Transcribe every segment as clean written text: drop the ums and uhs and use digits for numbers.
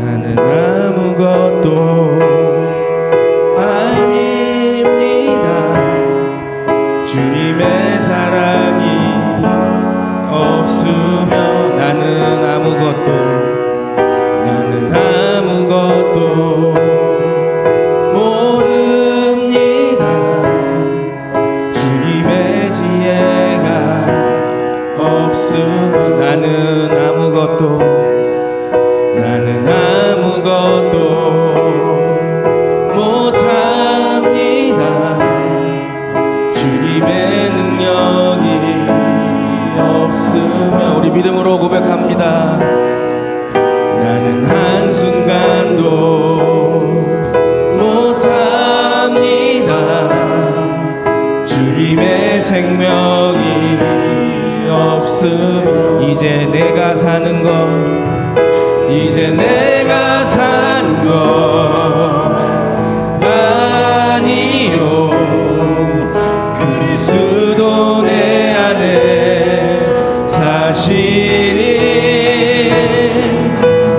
나는 아무것도 아닙니다. 주님의 사랑이 없으면 나는 아무것도 모릅니다. 주님의 지혜가 없으면 나는 아무것도 못합니다. 주님의 능력이 없으면 우리 믿음으로 고백합니다. 나는 한순간도 못 삽니다. 주님의 생명이 없으면 이제 내가 사는 것 아니요. 그리스도 내 안에 사시니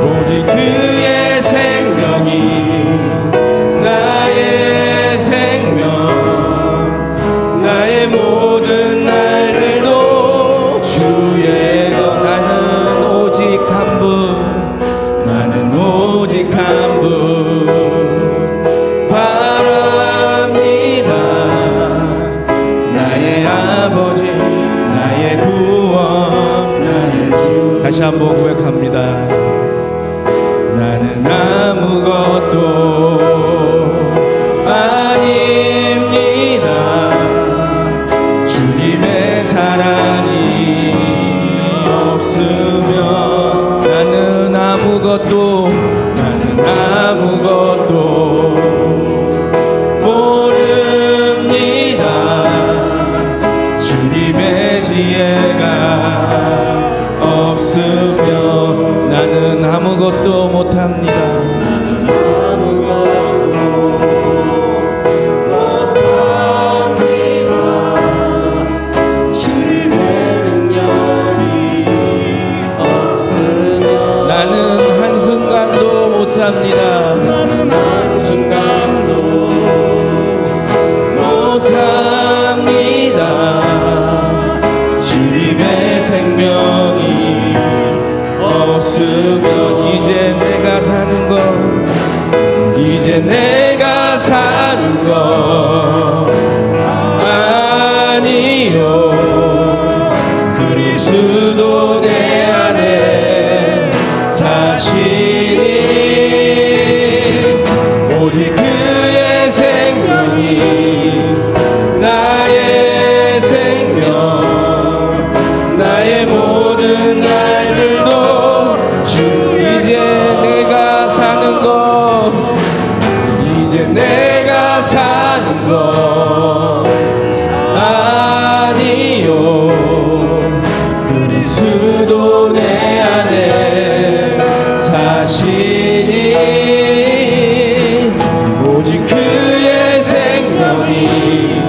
오직 그의 생명이 나의 생명, 나의 모든 날들도 주의 것. 나는 오직 한 분 바랍니다. 나의 아버지, 나의 구원, 나의 주. 다시 한번 고백합니다. 나는 아무것도 아닙니다. 주님의 사랑이 없으면 나는 아무것도 모릅니다. 주님의 지혜가 없으면 나는 아무것도 못합니다. 주님의 능력이 없으면 나는 한순간도 못 삽니다. 주님의 생명이 없으면 이제 내가 사는 것 아니요. 그리스도 내 안에 사시니 오직 그의 생명이 나의 생명, 나의 모든 날들도 주. 이제 내가 사는 것 아니요. 그리스도 내 안에 사시니 오직 그의 생명이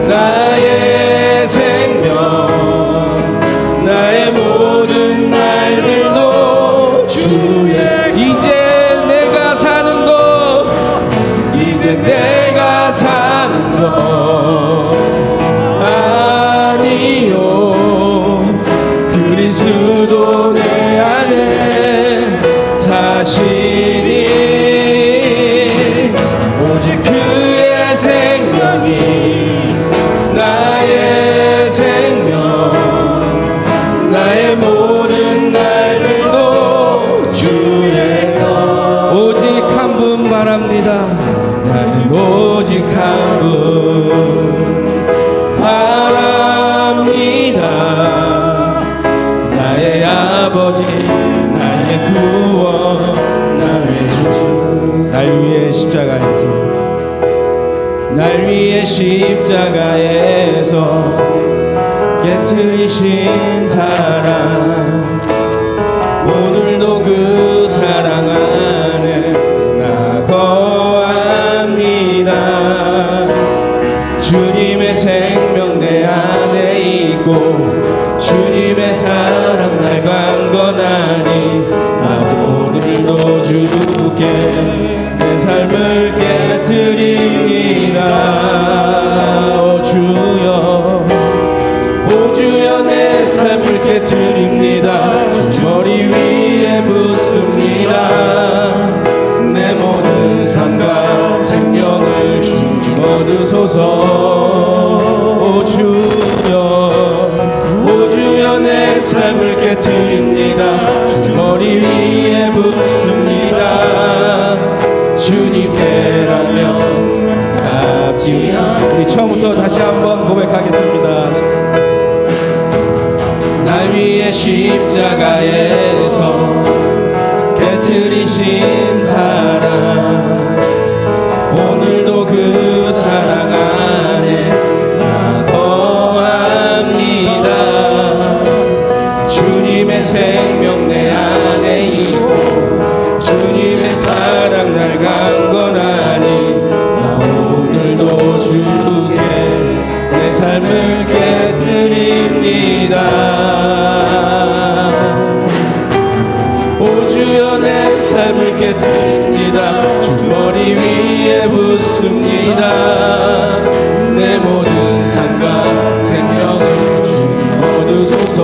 나의 생명, 나의 모든 날들도 주의. 이제 내가 사는 것 아니요. 그리스도 내 안에 사시니 오직 그의 생명이 나의 생명, 나의 모든 날들도 주의 것. 오직 한 분 바랍니다. 나는 오직 한 분 바랍니다. 나의 아버지, 나의 구원, 나의 주. 날 위해 십자가에서 깨트리신 사랑, 오늘도 그 사랑 안에 나 거합니다. 주님의 생명 내 안에 있고 주님의 사랑 날 강건하니 나 오늘도 주 주님께 내 삶을 깨드립니다. 오 주여, 오 주여, 내 삶을 깨드립니다. 주 머리 위에 붓습니다. 내 모든 삶과 생명을 주님 얻으소서. 오 주여, 오 주여, 내 삶을 깨드립니다. 주 머리 위에 붓습니다. 주님께라면 갚지 않습니다. 우리 처음부터 다시 한번 고백하겠습니다. 날 위해 십자가에서 깨뜨리신 사랑, 오늘도 그 사랑 안에 나 거합니다. 주님의 생명 내 안에 있고 주님의 사랑 날 강건하니 나 오늘도 주께 내 삶을 깨뜨립니다. 오 주여, 내 삶을 깨뜨립니다. 주 머리 위에 붓습니다. 내 모든 삶과 생명을 주님 얻으소서.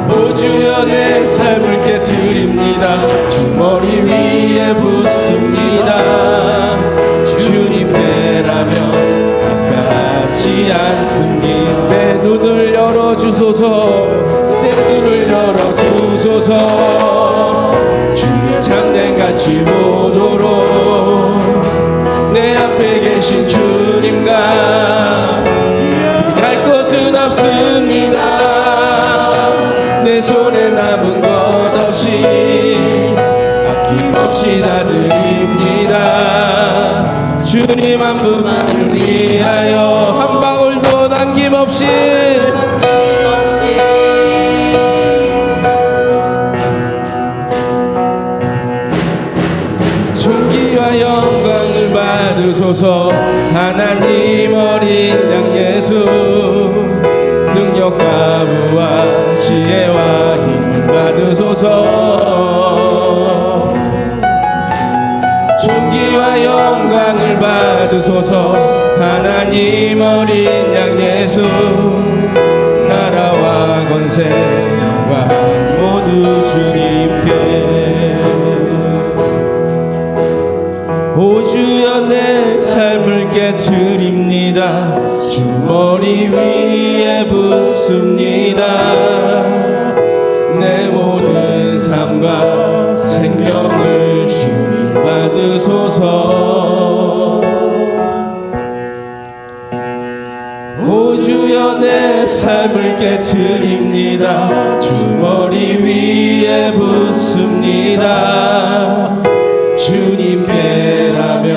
오 주여, 내 삶을 깨뜨립니다. 주 머리 위에 붓습니다. 주님께라면 아깝지 않습니다. 내 눈을 열어주소서. 내 눈을 열어주소서. 주의 창대같이 보도록 내 앞에 계신 주님과 비할 것은 없습니다. 내 손에 남은 것 없이 아낌없이 다 드립니다. 주님 한 분만을 위하여 한 방울도 남김없이 존귀와 영광을 받으소서. 하나님 어린 양 예수, 능력과 부와 지혜와 힘을 받으소서. 존귀와 영광을 받으소서. 하나님 어린 양 예수, 나라와 권세 영광 모두 주님께. 오 주여, 내 삶을 깨뜨립니다. 주 머리 위에 붓습니다. 내 모든 삶과 생명을 주님 받으소서. 오 주여, 내 삶을 깨뜨립니다. 주 머리 위에 붓습니다. 주님께라면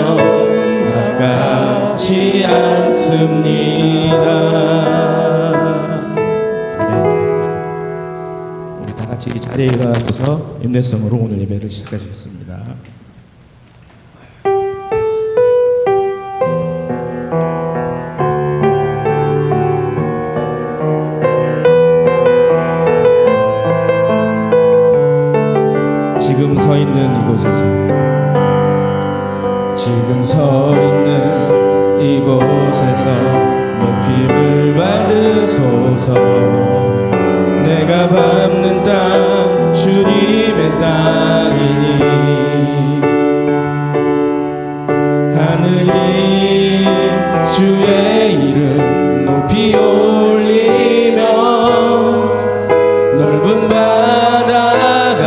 아깝지 않습니다. 아멘. 우리 다 같이 이 자리에 일어나셔서 인내성으로 오늘 예배를 시작하시겠습니다. 지금 서 있는 이곳에서, 지금 서 있는 이곳에서 높임을 받으소서. 내가 밟는 땅 주님의 땅이니 하늘이 주의 이름 높이 올리며 넓은 바다가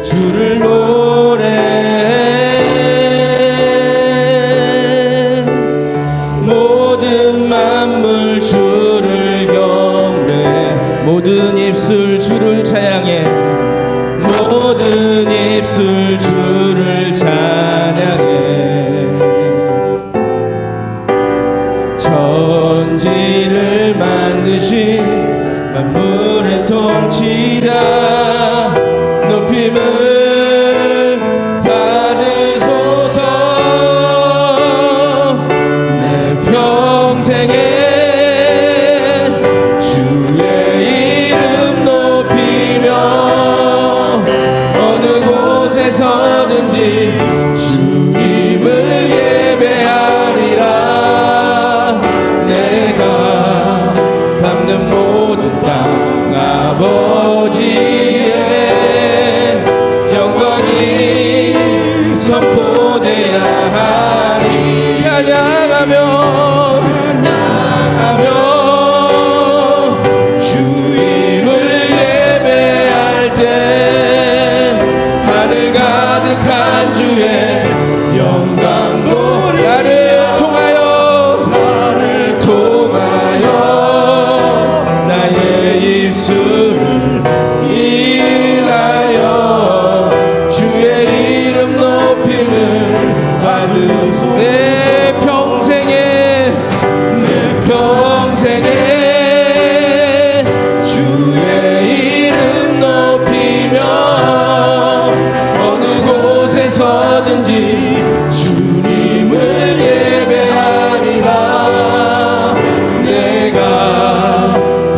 주를 노래해. 모든 만물 주를 경배해. 모든 입술 주를 찬양해. 모든 입술 주를 찬양해. 천지를 만드신 만물의 통치자 높임을 받으소서. 내 평생에 주의 이름 높이며 입술을 인하여 주의 이름 높임을 받으소서. 내 평생에 주의 이름 높이며 어느 곳에서든지 주님을 예배하리라. 내가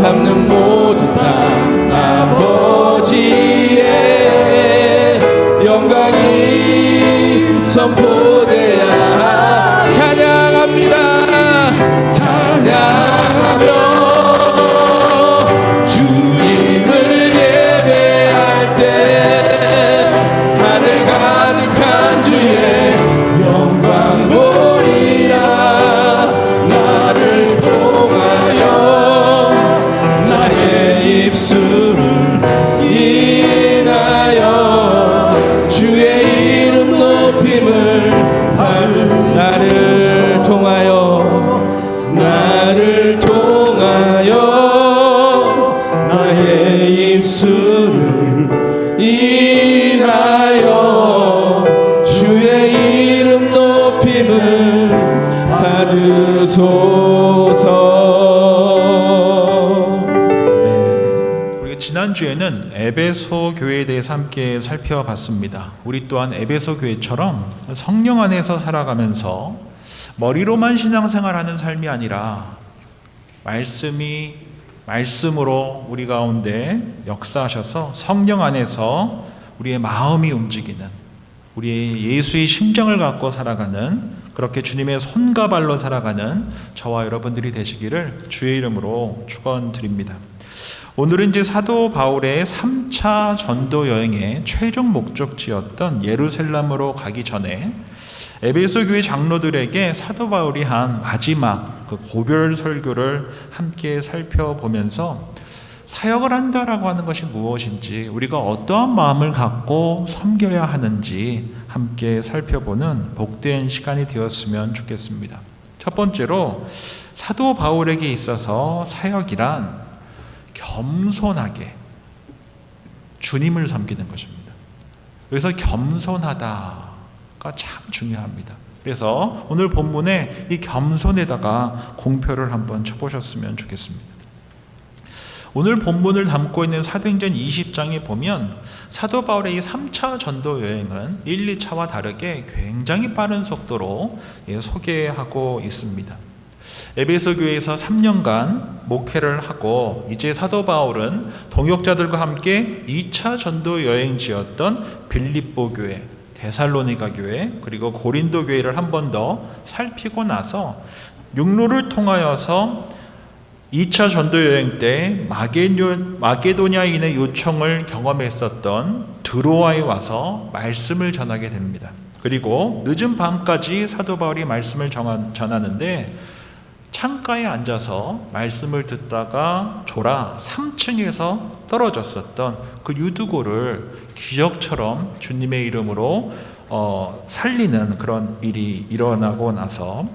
밟는 모든 땅 아버지의 영광이 선포되야. 찬양합니다. 찬양하며 주님을 예배할 때 하늘 가득한 주의 영광 보리라. 나를 통하여 나의 입술을 인하여 주의 이름 높임을 받으소서. 나를 통하여 나의 입술을 인하여 주의 이름 높임을 받으소서. 우리가 지난주에는 에베소 교회에 대해서 함께 살펴봤습니다. 우리 또한 에베소 교회처럼 성령 안에서 살아가면서 머리로만 신앙생활하는 삶이 아니라 말씀으로 우리 가운데 역사하셔서 성령 안에서 우리의 마음이 움직이는, 우리의 예수의 심정을 갖고 살아가는, 그렇게 주님의 손과 발로 살아가는 저와 여러분들이 되시기를 주의 이름으로 축원드립니다. 오늘은 이제 사도 바울의 3차 전도 여행의 최종 목적지였던 예루살렘으로 가기 전에 에베소 교회 장로들에게 사도 바울이 한 마지막 그 고별 설교를 함께 살펴보면서 사역을 한다라고 하는 것이 무엇인지, 우리가 어떠한 마음을 갖고 섬겨야 하는지 함께 살펴보는 복된 시간이 되었으면 좋겠습니다. 첫 번째로 사도 바울에게 있어서 사역이란 겸손하게 주님을 섬기는 것입니다. 그래서 겸손하다가 참 중요합니다. 그래서 오늘 본문에 이 겸손에다가 공표를 한번 쳐보셨으면 좋겠습니다. 오늘 본문을 담고 있는 사도행전 20장에 보면 사도 바울의 이 3차 전도 여행은 1, 2차와 다르게 굉장히 빠른 속도로 소개하고 있습니다. 에베소 교회에서 3년간 목회를 하고 이제 사도 바울은 동역자들과 함께 2차 전도 여행지였던 빌립보 교회, 데살로니가 교회, 그리고 고린도 교회를 한 번 더 살피고 나서 육로를 통하여서 2차 전도 여행 때 마게도냐인의 요청을 경험했었던 드로아에 와서 말씀을 전하게 됩니다. 그리고 늦은 밤까지 사도 바울이 말씀을 전하는데 창가에 앉아서 말씀을 듣다가 졸아 3층에서 떨어졌었던 그 유두고를 기적처럼 주님의 이름으로 살리는 그런 일이 일어나고 나서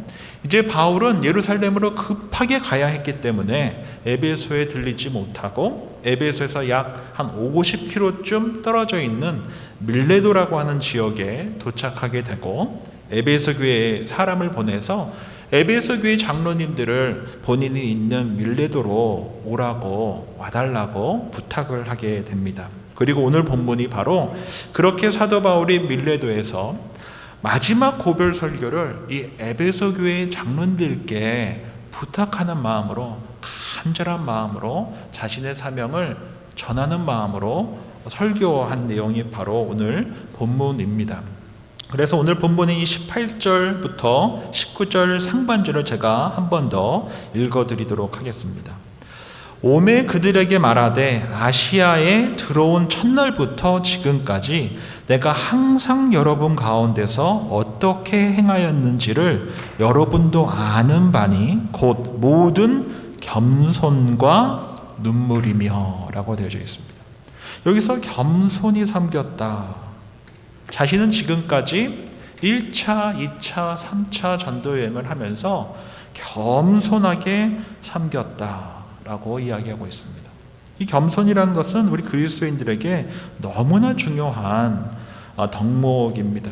이제 바울은 예루살렘으로 급하게 가야 했기 때문에 에베소에 들리지 못하고 에베소에서 약 한 50km쯤 떨어져 있는 밀레도라고 하는 지역에 도착하게 되고 에베소 교회에 사람을 보내서 에베소 교회 장로님들을 본인이 있는 밀레도로 오라고 와달라고 부탁을 하게 됩니다. 그리고 오늘 본문이 바로 그렇게 사도 바울이 밀레도에서 마지막 고별 설교를 이 에베소 교회 장로님들께 부탁하는 마음으로, 간절한 마음으로 자신의 사명을 전하는 마음으로 설교한 내용이 바로 오늘 본문입니다. 그래서 오늘 본문의 이 18절부터 19절 상반절을 제가 한 번 더 읽어드리도록 하겠습니다. 오매 그들에게 말하되 아시아에 들어온 첫날부터 지금까지 내가 항상 여러분 가운데서 어떻게 행하였는지를 여러분도 아는 바니 곧 모든 겸손과 눈물이며 라고 되어져 있습니다. 여기서 겸손히 섬겼다. 자신은 지금까지 1차, 2차, 3차 전도여행을 하면서 겸손하게 섬겼다라고 이야기하고 있습니다. 이 겸손이라는 것은 우리 그리스도인들에게 너무나 중요한 덕목입니다.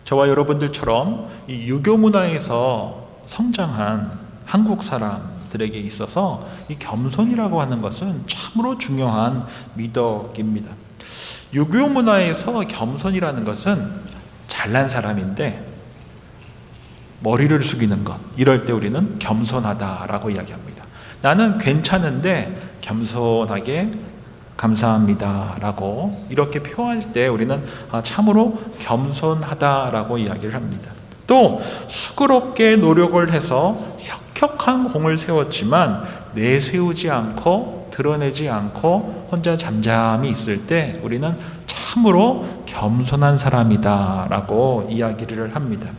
저와 여러분들처럼 이 유교 문화에서 성장한 한국 사람들에게 있어서 이 겸손이라고 하는 것은 참으로 중요한 미덕입니다. 유교 문화에서 겸손이라는 것은 잘난 사람인데 머리를 숙이는 것, 이럴 때 우리는 겸손하다라고 이야기합니다. 나는 괜찮은데 겸손하게 감사합니다라고 이렇게 표현할 때 우리는 참으로 겸손하다라고 이야기를 합니다. 또 수고롭게 노력을 해서 혁혁한 공을 세웠지만 내세우지 않고 드러내지 않고 혼자 잠잠히 있을 때 우리는 참으로 겸손한 사람이다라고 이야기를 합니다.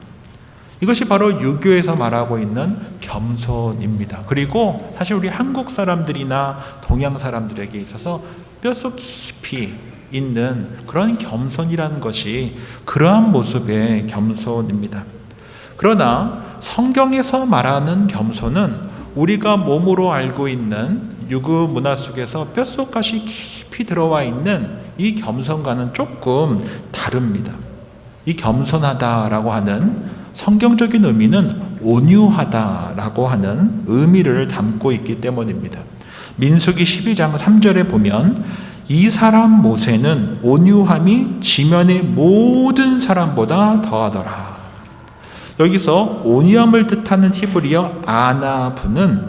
이것이 바로 유교에서 말하고 있는 겸손입니다. 그리고 사실 우리 한국 사람들이나 동양 사람들에게 있어서 뼛속 깊이 있는 그런 겸손이라는 것이 그러한 모습의 겸손입니다. 그러나 성경에서 말하는 겸손은 우리가 몸으로 알고 있는 유교 문화 속에서 뼛속까지 깊이 들어와 있는 이 겸손과는 조금 다릅니다. 이 겸손하다라고 하는 성경적인 의미는 온유하다라고 하는 의미를 담고 있기 때문입니다. 민수기 12장 3절에 보면 이 사람 모세는 온유함이 지면의 모든 사람보다 더하더라. 여기서 온유함을 뜻하는 히브리어 아나브는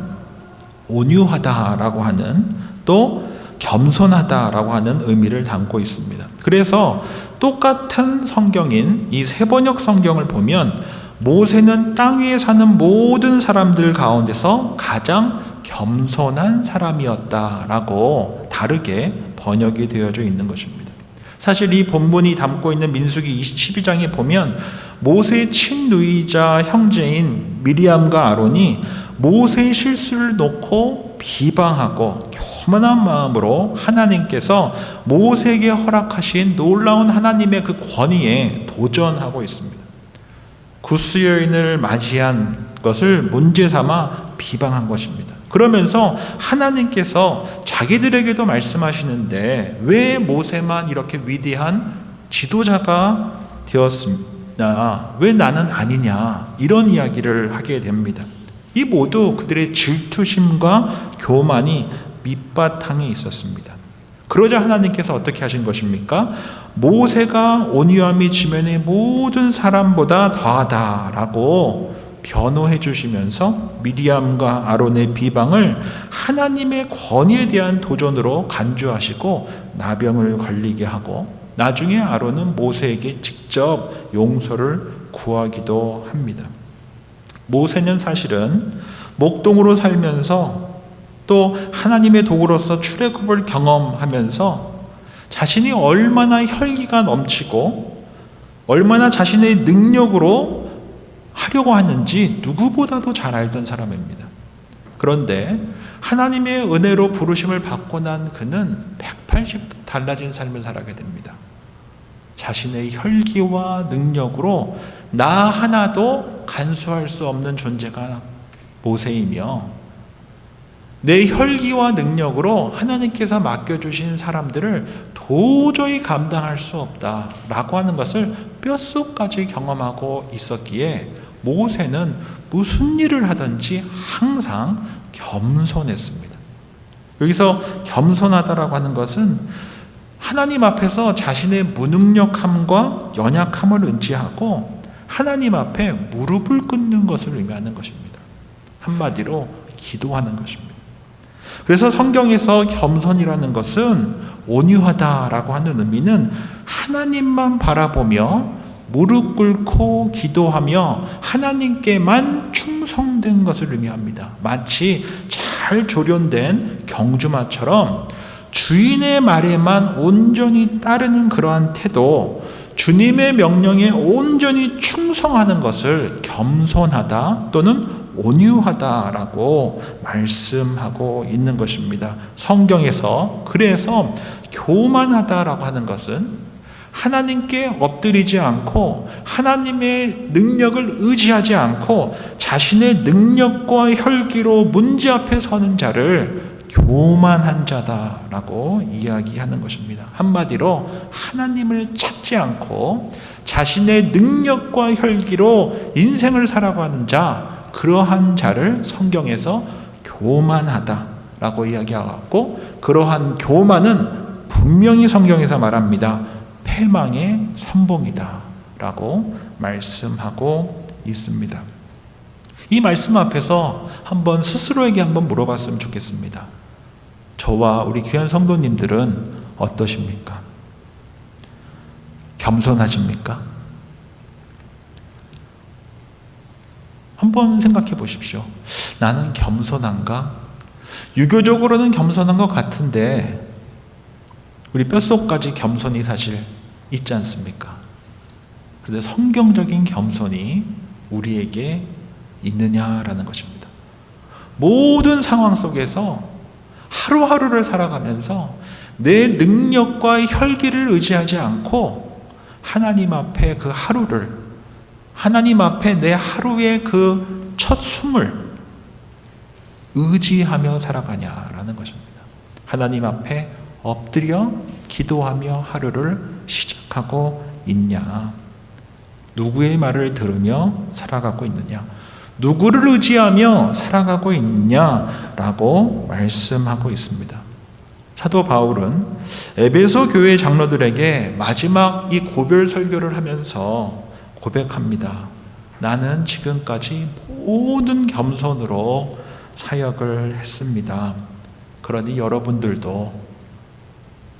온유하다라고 하는 또 겸손하다라고 하는 의미를 담고 있습니다. 그래서 똑같은 성경인 이 세번역 성경을 보면 모세는 땅 위에 사는 모든 사람들 가운데서 가장 겸손한 사람이었다라고 다르게 번역이 되어져 있는 것입니다. 사실 이 본문이 담고 있는 민수기 12장에 보면 모세의 친누이자 형제인 미리암과 아론이 모세의 실수를 놓고 비방하고 교만한 마음으로 하나님께서 모세에게 허락하신 놀라운 하나님의 그 권위에 도전하고 있습니다. 구스 여인을 맞이한 것을 문제 삼아 비방한 것입니다. 그러면서 하나님께서 자기들에게도 말씀하시는데 왜 모세만 이렇게 위대한 지도자가 되었습니까? 왜 나는 아니냐? 이런 이야기를 하게 됩니다. 이 모두 그들의 질투심과 교만이 밑바탕에 있었습니다. 그러자 하나님께서 어떻게 하신 것입니까? 모세가 온유함이 지면의 모든 사람보다 더하다라고 변호해 주시면서 미리암과 아론의 비방을 하나님의 권위에 대한 도전으로 간주하시고 나병을 걸리게 하고 나중에 아론은 모세에게 직접 용서를 구하기도 합니다. 모세는 사실은 목동으로 살면서 또 하나님의 도구로서 출애굽을 경험하면서 자신이 얼마나 혈기가 넘치고 얼마나 자신의 능력으로 하려고 하는지 누구보다도 잘 알던 사람입니다. 그런데 하나님의 은혜로 부르심을 받고 난 그는 180도 달라진 삶을 살아가게 됩니다. 자신의 혈기와 능력으로 나 하나도 간수할 수 없는 존재가 모세이며 내 혈기와 능력으로 하나님께서 맡겨주신 사람들을 도저히 감당할 수 없다라고 하는 것을 뼛속까지 경험하고 있었기에 모세는 무슨 일을 하든지 항상 겸손했습니다. 여기서 겸손하다라고 하는 것은 하나님 앞에서 자신의 무능력함과 연약함을 인지하고 하나님 앞에 무릎을 꿇는 것을 의미하는 것입니다. 한마디로 기도하는 것입니다. 그래서 성경에서 겸손이라는 것은 온유하다라고 하는 의미는 하나님만 바라보며 무릎 꿇고 기도하며 하나님께만 충성된 것을 의미합니다. 마치 잘 조련된 경주마처럼 주인의 말에만 온전히 따르는 그러한 태도, 주님의 명령에 온전히 충성하는 것을 겸손하다 또는 온유하다라고 말씀하고 있는 것입니다. 성경에서 그래서 교만하다라고 하는 것은 하나님께 엎드리지 않고 하나님의 능력을 의지하지 않고 자신의 능력과 혈기로 문제 앞에 서는 자를 교만한 자다라고 이야기하는 것입니다. 한마디로 하나님을 찾지 않고 자신의 능력과 혈기로 인생을 살아가는 자, 그러한 자를 성경에서 교만하다라고 이야기하고, 그러한 교만은 분명히 성경에서 말합니다. 패망의 선봉이다 라고 말씀하고 있습니다. 이 말씀 앞에서 한번 스스로에게 한번 물어봤으면 좋겠습니다. 저와 우리 귀한 성도님들은 어떠십니까? 겸손하십니까? 한번 생각해 보십시오. 나는 겸손한가? 유교적으로는 겸손한 것 같은데 우리 뼛속까지 겸손이 사실 있지 않습니까? 그런데 성경적인 겸손이 우리에게 있느냐라는 것입니다. 모든 상황 속에서 하루하루를 살아가면서 내 능력과 혈기를 의지하지 않고 하나님 앞에 그 하루를, 하나님 앞에 내 하루의 그 첫 숨을 의지하며 살아가냐라는 것입니다. 하나님 앞에 엎드려 기도하며 하루를 시작하고 있냐? 누구의 말을 들으며 살아가고 있느냐? 누구를 의지하며 살아가고 있느냐라고 말씀하고 있습니다. 사도 바울은 에베소 교회 장로들에게 마지막 이 고별 설교를 하면서 고백합니다. 나는 지금까지 모든 겸손으로 사역을 했습니다. 그러니 여러분들도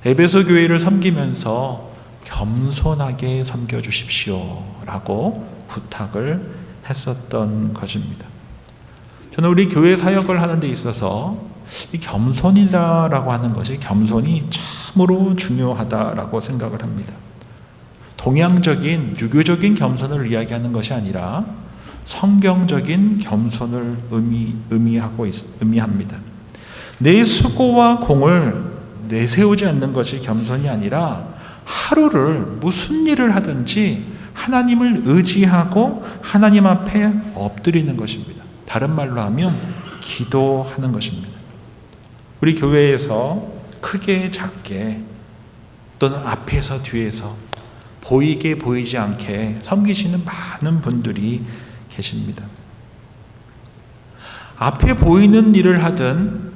에베소 교회를 섬기면서 겸손하게 섬겨주십시오 라고 부탁을 했었던 것입니다. 저는 우리 교회 사역을 하는 데 있어서 이 겸손이다라고 하는 것이, 겸손이 참으로 중요하다라고 생각을 합니다. 동양적인 유교적인 겸손을 이야기하는 것이 아니라 성경적인 겸손을 의미합니다. 내 수고와 공을 내세우지 않는 것이 겸손이 아니라 하루를 무슨 일을 하든지 하나님을 의지하고 하나님 앞에 엎드리는 것입니다. 다른 말로 하면 기도하는 것입니다. 우리 교회에서 크게 작게 또는 앞에서 뒤에서 보이게 보이지 않게 섬기시는 많은 분들이 계십니다. 앞에 보이는 일을 하든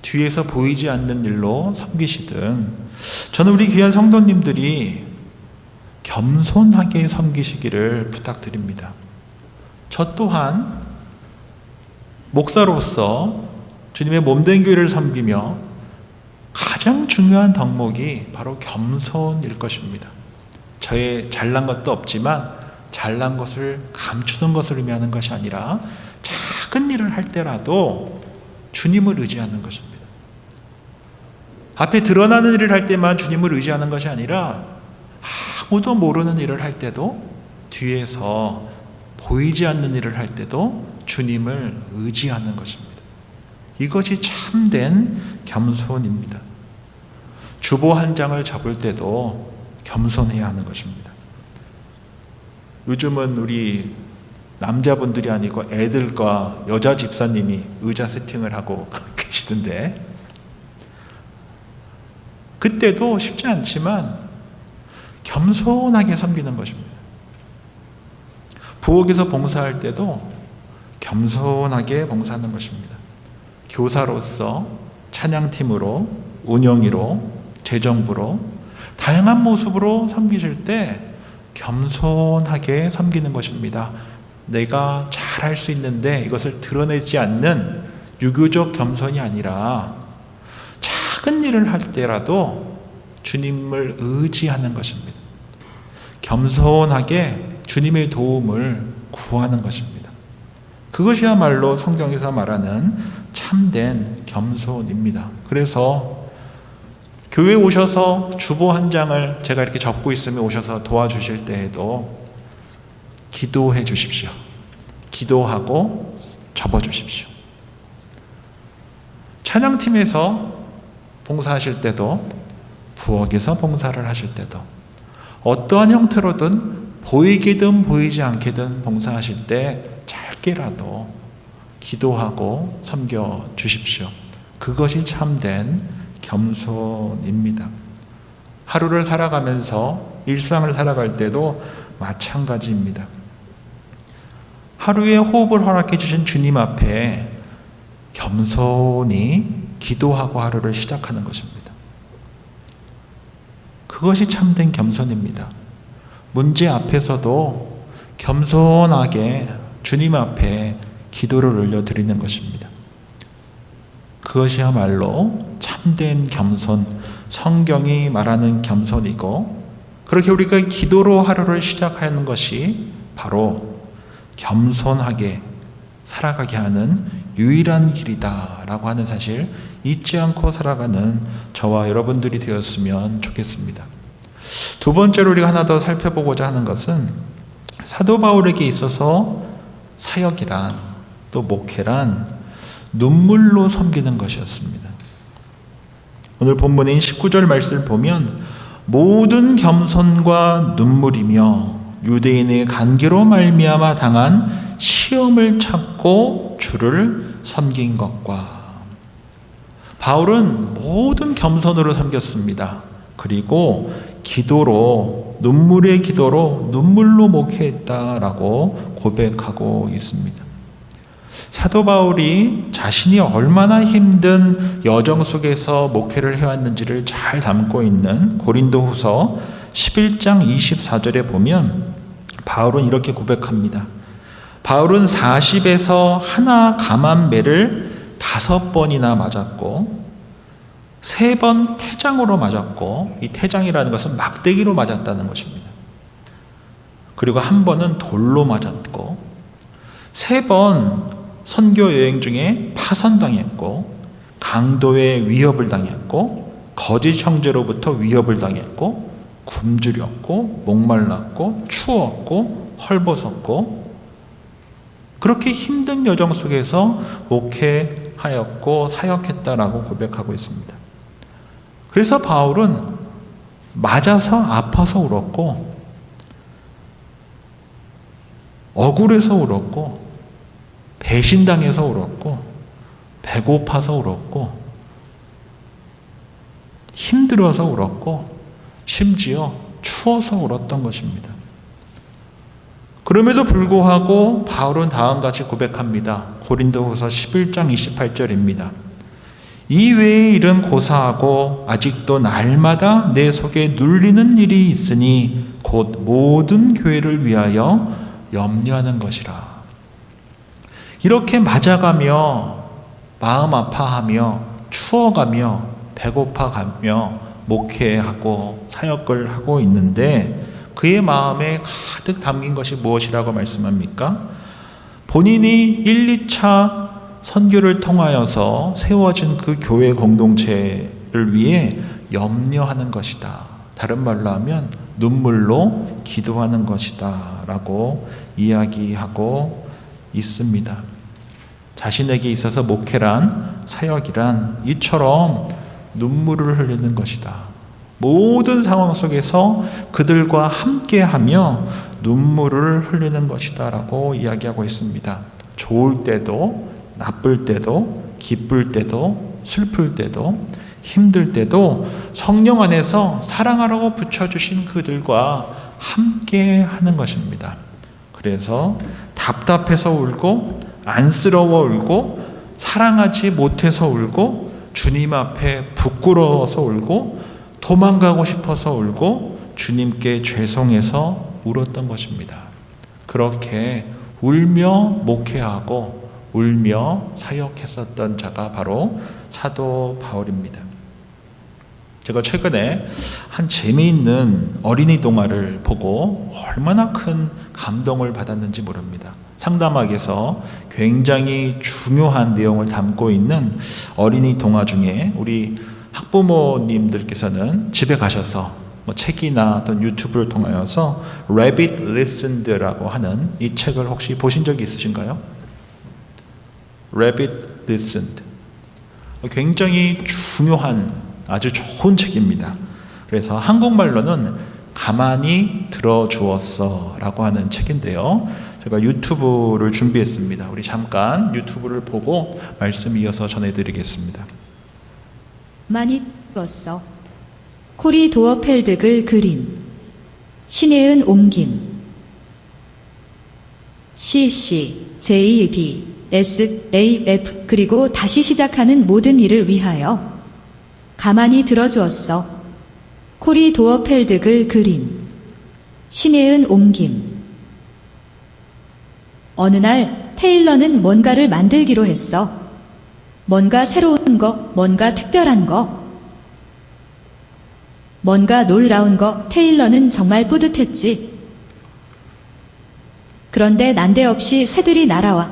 뒤에서 보이지 않는 일로 섬기시든 저는 우리 귀한 성도님들이 겸손하게 섬기시기를 부탁드립니다. 저 또한 목사로서 주님의 몸된 교회를 섬기며 가장 중요한 덕목이 바로 겸손일 것입니다. 저의 잘난 것도 없지만 잘난 것을 감추는 것을 의미하는 것이 아니라 작은 일을 할 때라도 주님을 의지하는 것입니다. 앞에 드러나는 일을 할 때만 주님을 의지하는 것이 아니라 아무도 모르는 일을 할 때도, 뒤에서 보이지 않는 일을 할 때도 주님을 의지하는 것입니다. 이것이 참된 겸손입니다. 주보 한 장을 접을 때도 겸손해야 하는 것입니다. 요즘은 우리 남자분들이 아니고 애들과 여자 집사님이 의자 세팅을 하고 계시던데, 그때도 쉽지 않지만 겸손하게 섬기는 것입니다. 부엌에서 봉사할 때도 겸손하게 봉사하는 것입니다. 교사로서, 찬양팀으로, 운영위로, 재정부로 다양한 모습으로 섬기실 때 겸손하게 섬기는 것입니다. 내가 잘할 수 있는데 이것을 드러내지 않는 유교적 겸손이 아니라 작은 일을 할 때라도 주님을 의지하는 것입니다. 겸손하게 주님의 도움을 구하는 것입니다. 그것이야말로 성경에서 말하는 참된 겸손입니다. 그래서 교회에 오셔서 주보 한 장을 제가 이렇게 접고 있으면 오셔서 도와주실 때에도 기도해 주십시오. 기도하고 접어주십시오. 찬양팀에서 봉사하실 때도, 부엌에서 봉사를 하실 때도, 어떠한 형태로든 보이게든 보이지 않게든 봉사하실 때 짧게라도 기도하고 섬겨 주십시오. 그것이 참된 겸손입니다. 하루를 살아가면서 일상을 살아갈 때도 마찬가지입니다. 하루의 호흡을 허락해 주신 주님 앞에 겸손히 기도하고 하루를 시작하는 것입니다. 그것이 참된 겸손입니다. 문제 앞에서도 겸손하게 주님 앞에 기도를 올려드리는 것입니다. 그것이야말로 참된 겸손, 성경이 말하는 겸손이고, 그렇게 우리가 기도로 하루를 시작하는 것이 바로 겸손하게 살아가게 하는 유일한 길이다라고 하는 사실 잊지 않고 살아가는 저와 여러분들이 되었으면 좋겠습니다. 두 번째로 우리가 하나 더 살펴보고자 하는 것은 사도 바울에게 있어서 사역이란, 또 목회란 눈물로 섬기는 것이었습니다. 오늘 본문인 19절 말씀을 보면 모든 겸손과 눈물이며 유대인의 간계로 말미암아 당한 시험을 찾고 주를 섬긴 것과, 바울은 모든 겸손으로 섬겼습니다. 그리고 기도로, 눈물의 기도로 눈물로 목회했다라고 고백하고 있습니다. 사도 바울이 자신이 얼마나 힘든 여정 속에서 목회를 해왔는지를 잘 담고 있는 고린도후서 11장 24절에 보면 바울은 이렇게 고백합니다. 바울은 40에서 하나 감한 매를 5번이나 맞았고 3번 태장으로 맞았고, 이 태장이라는 것은 막대기로 맞았다는 것입니다. 그리고 1번은 돌로 맞았고, 3번 선교 여행 중에 파선당했고, 강도의 위협을 당했고, 거짓 형제로부터 위협을 당했고, 굶주렸고, 목말랐고, 추웠고, 헐벗었고, 그렇게 힘든 여정 속에서 목회하였고 사역했다라고 고백하고 있습니다. 그래서 바울은 맞아서 아파서 울었고, 억울해서 울었고, 배신당해서 울었고, 배고파서 울었고, 힘들어서 울었고, 심지어 추워서 울었던 것입니다. 그럼에도 불구하고 바울은 다음같이 고백합니다. 고린도후서 11장 28절입니다. 이 외의 일은 고사하고 아직도 날마다 내 속에 눌리는 일이 있으니 곧 모든 교회를 위하여 염려하는 것이라. 이렇게 맞아가며 마음 아파하며 추워가며 배고파가며 목회하고 사역을 하고 있는데 그의 마음에 가득 담긴 것이 무엇이라고 말씀합니까? 본인이 1, 2차 선교를 통하여서 세워진 그 교회 공동체를 위해 염려하는 것이다. 다른 말로 하면 눈물로 기도하는 것이다 라고 이야기하고 있습니다. 자신에게 있어서 목회란, 사역이란 이처럼 눈물을 흘리는 것이다. 모든 상황 속에서 그들과 함께하며 눈물을 흘리는 것이다 라고 이야기하고 있습니다. 좋을 때도 나쁠 때도 기쁠 때도 슬플 때도 힘들 때도 성령 안에서 사랑하라고 붙여주신 그들과 함께하는 것입니다. 그래서 답답해서 울고 안쓰러워 울고 사랑하지 못해서 울고 주님 앞에 부끄러워서 울고 도망가고 싶어서 울고 주님께 죄송해서 울었던 것입니다. 그렇게 울며 목회하고 울며 사역했었던 자가 바로 사도 바울입니다. 제가 최근에 한 재미있는 어린이 동화를 보고 얼마나 큰 감동을 받았는지 모릅니다. 상담학에서 굉장히 중요한 내용을 담고 있는 어린이 동화 중에 우리 학부모님들께서는 집에 가셔서 책이나 어떤 유튜브를 통하여서 Rabbit Listened라고 하는 이 책을 혹시 보신 적이 있으신가요? Rabbit Listened. 굉장히 중요한 아주 좋은 책입니다. 그래서 한국말로는 가만히 들어주었어 라고 하는 책인데요. 제가 유튜브를 준비했습니다. 우리 잠깐 유튜브를 보고 말씀 이어서 전해드리겠습니다. 많이 떴어. 코리 도어펠득을 그린 신혜은 옮김 CC, JB, SAF 그리고 다시 시작하는 모든 일을 위하여 가만히 들어주었어. 코리 도어펠득을 그린 신혜은 옮김 어느 날 테일러는 뭔가를 만들기로 했어. 뭔가 새로운 거, 뭔가 특별한 거, 뭔가 놀라운 거. 테일러는 정말 뿌듯했지. 그런데 난데없이 새들이 날아와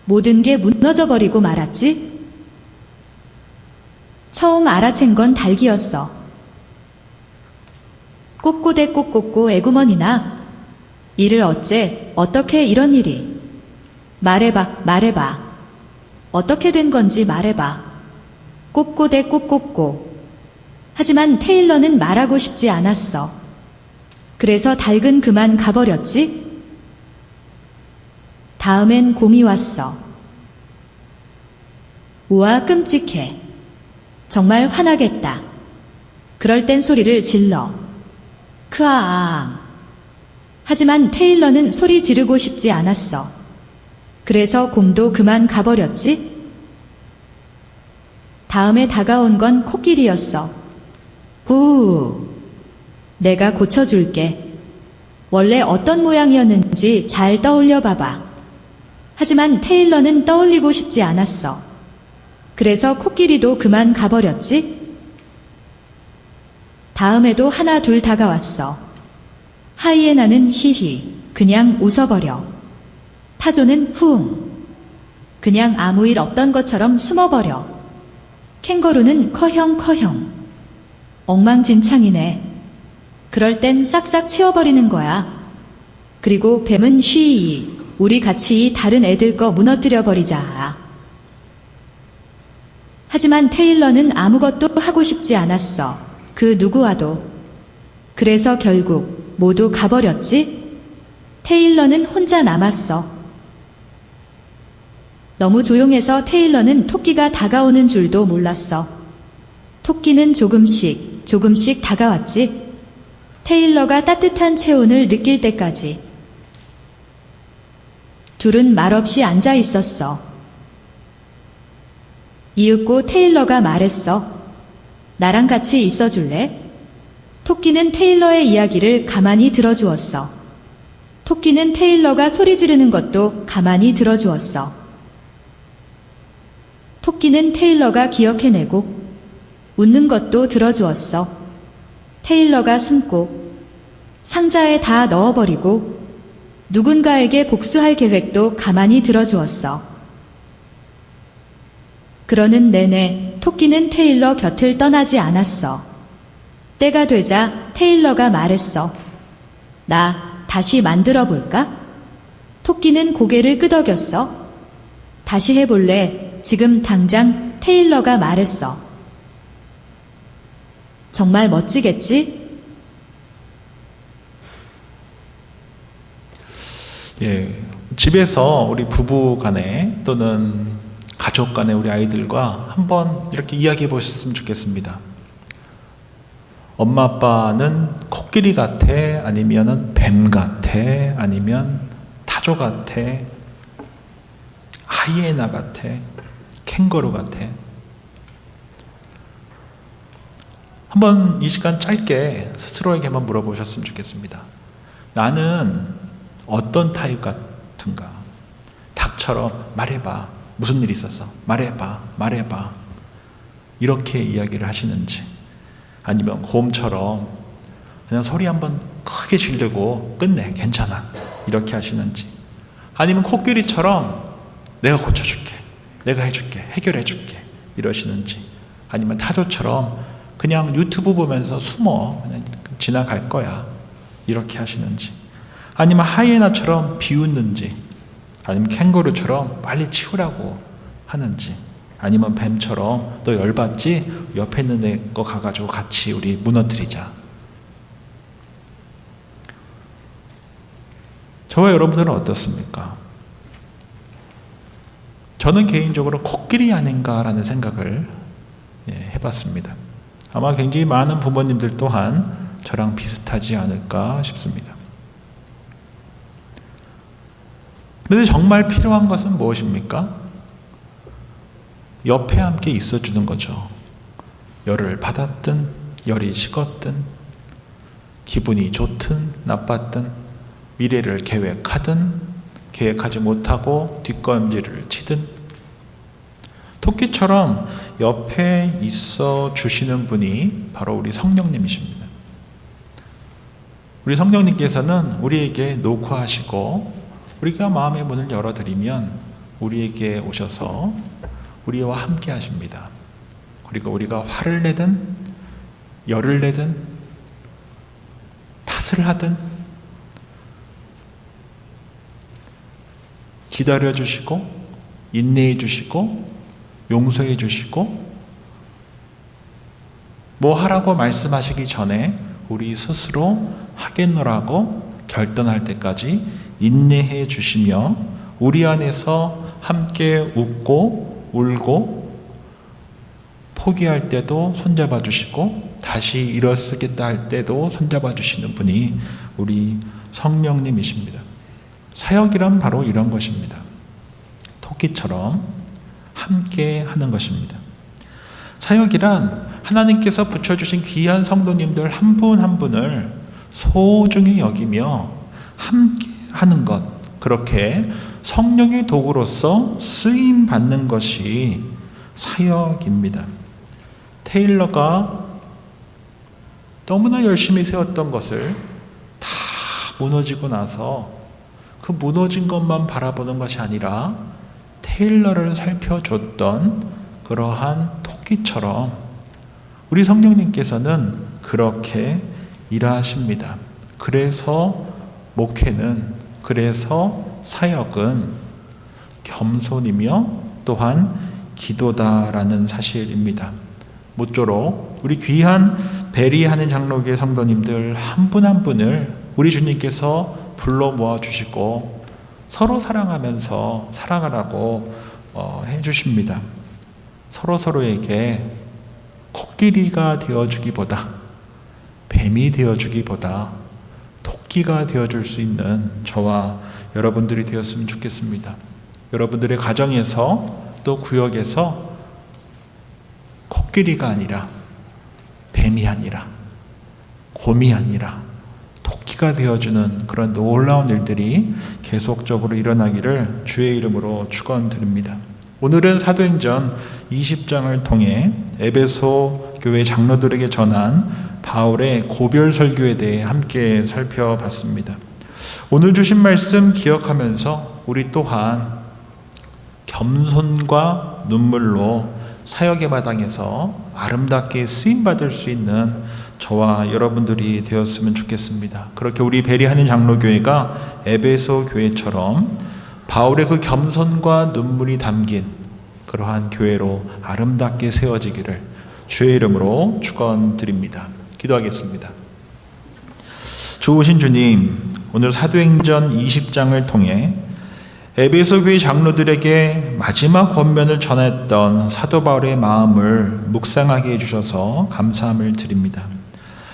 모든 게 무너져 버리고 말았지. 처음 알아챈 건 닭이었어. 꼬꼬대 꼬꼬꼬 애구머니나 이를 어째 어떻게 이런 일이 말해봐 말해봐 어떻게 된 건지 말해봐 꼬꼬대 꼬꼬꼬 하지만 테일러는 말하고 싶지 않았어. 그래서 닭은 그만 가버렸지. 다음엔 곰이 왔어. 우와 끔찍해. 정말 화나겠다. 그럴 땐 소리를 질러. 크아앙. 하지만 테일러는 소리 지르고 싶지 않았어. 그래서 곰도 그만 가버렸지. 다음에 다가온 건 코끼리였어. 후. 내가 고쳐줄게. 원래 어떤 모양이었는지 잘 떠올려 봐봐. 하지만 테일러는 떠올리고 싶지 않았어. 그래서 코끼리도 그만 가버렸지. 다음에도 하나 둘 다가왔어. 하이에나는 히히 그냥 웃어버려. 타조는 후응 그냥 아무 일 없던 것처럼 숨어버려. 캥거루는 커형커형 엉망진창이네. 그럴 땐 싹싹 치워버리는 거야. 그리고 뱀은 쉬이 우리 같이 이 다른 애들 거 무너뜨려버리자. 하지만 테일러는 아무것도 하고 싶지 않았어. 그 누구와도. 그래서 결국 모두 가버렸지. 테일러는 혼자 남았어. 너무 조용해서 테일러는 토끼가 다가오는 줄도 몰랐어. 토끼는 조금씩 다가왔지. 테일러가 따뜻한 체온을 느낄 때까지. 둘은 말없이 앉아 있었어. 이윽고 테일러가 말했어. 나랑 같이 있어 줄래? 토끼는 테일러의 이야기를 가만히 들어주었어. 토끼는 테일러가 소리 지르는 것도 가만히 들어주었어. 토끼는 테일러가 기억해내고 웃는 것도 들어주었어. 테일러가 숨고 상자에 다 넣어버리고 누군가에게 복수할 계획도 가만히 들어주었어. 그러는 내내 토끼는 테일러 곁을 떠나지 않았어. 때가 되자 테일러가 말했어. 나 다시 만들어 볼까? 토끼는 고개를 끄덕였어. 다시 해볼래? 지금 당장. 테일러가 말했어. 정말 멋지겠지? 예, 집에서 우리 부부 간에 또는 가족 간에 우리 아이들과 한번 이렇게 이야기해 보셨으면 좋겠습니다. 엄마 아빠는 코끼리 같아? 아니면 뱀 같아? 아니면 타조 같아? 하이에나 같아? 캥거루 같아? 한번 이 시간 짧게 스스로에게 한번 물어보셨으면 좋겠습니다. 나는 어떤 타입 같은가? 닭처럼 말해봐. 무슨 일 있었어? 말해봐. 말해봐. 이렇게 이야기를 하시는지, 아니면 곰처럼 그냥 소리 한번 크게 지르고 끝내. 괜찮아. 이렇게 하시는지, 아니면 코끼리처럼 내가 고쳐줄게. 내가 해줄게. 해결해줄게. 이러시는지, 아니면 타조처럼 그냥 유튜브 보면서 숨어. 그냥 지나갈 거야. 이렇게 하시는지, 아니면 하이에나처럼 비웃는지, 아니면 캥거루처럼 빨리 치우라고 하는지, 아니면 뱀처럼 너 열받지? 옆에 있는 애 거 가가지고 같이 우리 무너뜨리자. 저와 여러분들은 어떻습니까? 저는 개인적으로 코끼리 아닌가라는 생각을 해봤습니다. 아마 굉장히 많은 부모님들 또한 저랑 비슷하지 않을까 싶습니다. 그런데 정말 필요한 것은 무엇입니까? 옆에 함께 있어주는 거죠. 열을 받았든 열이 식었든 기분이 좋든 나빴든 미래를 계획하든 계획하지 못하고 뒷걸음질을 치든 토끼처럼 옆에 있어 주시는 분이 바로 우리 성령님이십니다. 우리 성령님께서는 우리에게 녹화하시고 우리가 마음의 문을 열어드리면 우리에게 오셔서 우리와 함께 하십니다. 그리고 우리가 화를 내든 열을 내든 탓을 하든 기다려 주시고 인내해 주시고 용서해 주시고 뭐 하라고 말씀하시기 전에 우리 스스로 하겠노라고 결단할 때까지 인내해 주시며 우리 안에서 함께 웃고 울고 포기할 때도 손잡아 주시고 다시 일어서겠다 할 때도 손잡아 주시는 분이 우리 성령님이십니다. 사역이란 바로 이런 것입니다. 토끼처럼 함께 하는 것입니다. 사역이란 하나님께서 붙여주신 귀한 성도님들 한 분 한 분을 소중히 여기며 함께 하는 것, 그렇게 성령의 도구로서 쓰임 받는 것이 사역입니다. 테일러가 너무나 열심히 세웠던 것을 다 무너지고 나서 그 무너진 것만 바라보는 것이 아니라 테일러를 살펴줬던 그러한 토끼처럼 우리 성령님께서는 그렇게 일하십니다. 그래서 목회는, 그래서 사역은 겸손이며 또한 기도다라는 사실입니다. 모쪼록 우리 귀한 베리하는 장로교회 성도님들 한 분 한 분을 우리 주님께서 불러 모아주시고 서로 사랑하면서 사랑하라고 해주십니다. 서로에게 코끼리가 되어주기보다 뱀이 되어주기보다 토끼가 되어줄 수 있는 저와 여러분들이 되었으면 좋겠습니다. 여러분들의 가정에서 또 구역에서 코끼리가 아니라 뱀이 아니라 곰이 아니라 토끼가 되어주는 그런 놀라운 일들이 계속적으로 일어나기를 주의 이름으로 축원드립니다. 오늘은 사도행전 20장을 통해 에베소 교회 장로들에게 전한 바울의 고별 설교에 대해 함께 살펴봤습니다. 오늘 주신 말씀 기억하면서 우리 또한 겸손과 눈물로 사역의 마당에서 아름답게 쓰임받을 수 있는 저와 여러분들이 되었으면 좋겠습니다. 그렇게 우리 베리하는 장로교회가 에베소 교회처럼 바울의 그 겸손과 눈물이 담긴 그러한 교회로 아름답게 세워지기를 주의 이름으로 축원드립니다. 기도하겠습니다. 좋으신 주님, 오늘 사도행전 20장을 통해 에베소 교회 장로들에게 마지막 권면을 전했던 사도 바울의 마음을 묵상하게 해주셔서 감사함을 드립니다.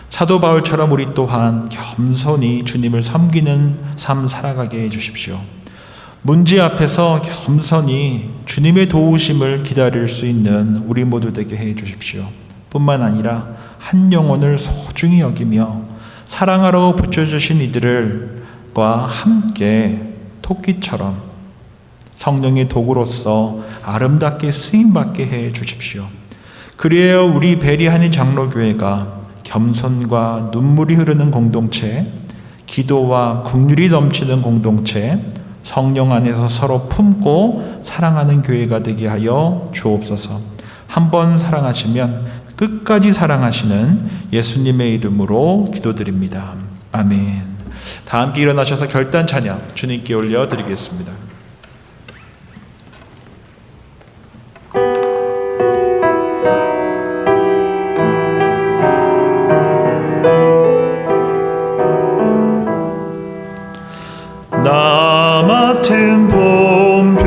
사도 바울처럼 우리 또한 겸손히 주님을 섬기는 삶 살아가게 해주십시오. 문제 앞에서 겸손히 주님의 도우심을 기다릴 수 있는 우리 모두 되게 해주십시오. 뿐만 아니라 한 영혼을 소중히 여기며 사랑하러 붙여주신 이들과 함께 토끼처럼 성령의 도구로서 아름답게 쓰임받게 해 주십시오. 그래야 우리 베리하는 장로교회가 겸손과 눈물이 흐르는 공동체, 기도와 긍휼이 넘치는 공동체, 성령 안에서 서로 품고 사랑하는 교회가 되게 하여 주옵소서. 한번 사랑하시면 끝까지 사랑하시는 예수님의 이름으로 기도드립니다. 아멘. 다 함께 일어나셔서 결단 찬양 주님께 올려드리겠습니다. 나 맡은 본분을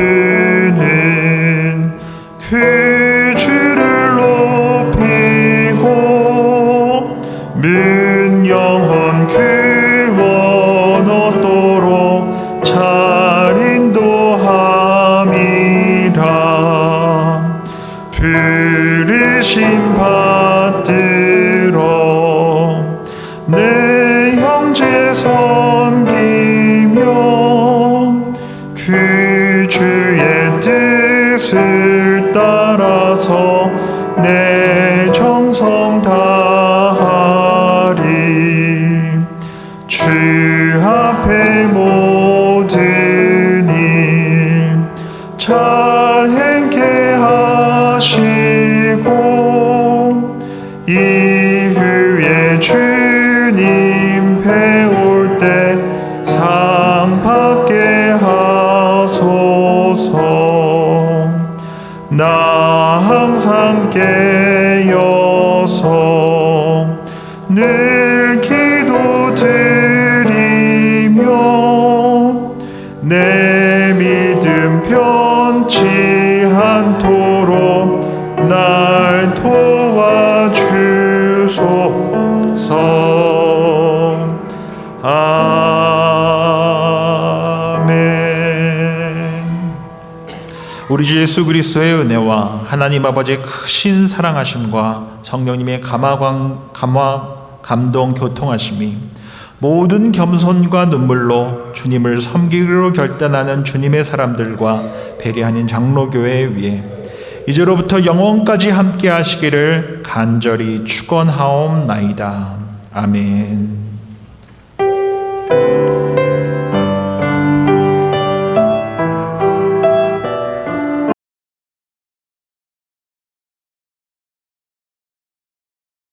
영혼 구원 얻도록 잘 인도함이라. 부르심 받들어 내 형제 섬기며 그 주의 뜻을 따라서 내 정성 다하리. 주 앞에 모든 일 잘 행케 하시고 이후에 주님 배울 때 상 받게 하소서. 나 항상 깨어서 늘 기도드리며 내 믿음 변치 않도록 날 도와주소서. 아멘. 우리 주 예수 그리스도의 은혜와 하나님 아버지의 크신 사랑하심과 성령님의 감동 교통하심이 모든 겸손과 눈물로 주님을 섬기기로 결단하는 주님의 사람들과 배려하는 장로교회 위에 이제로부터 영원까지 함께 하시기를 간절히 축원하옵나이다. 아멘.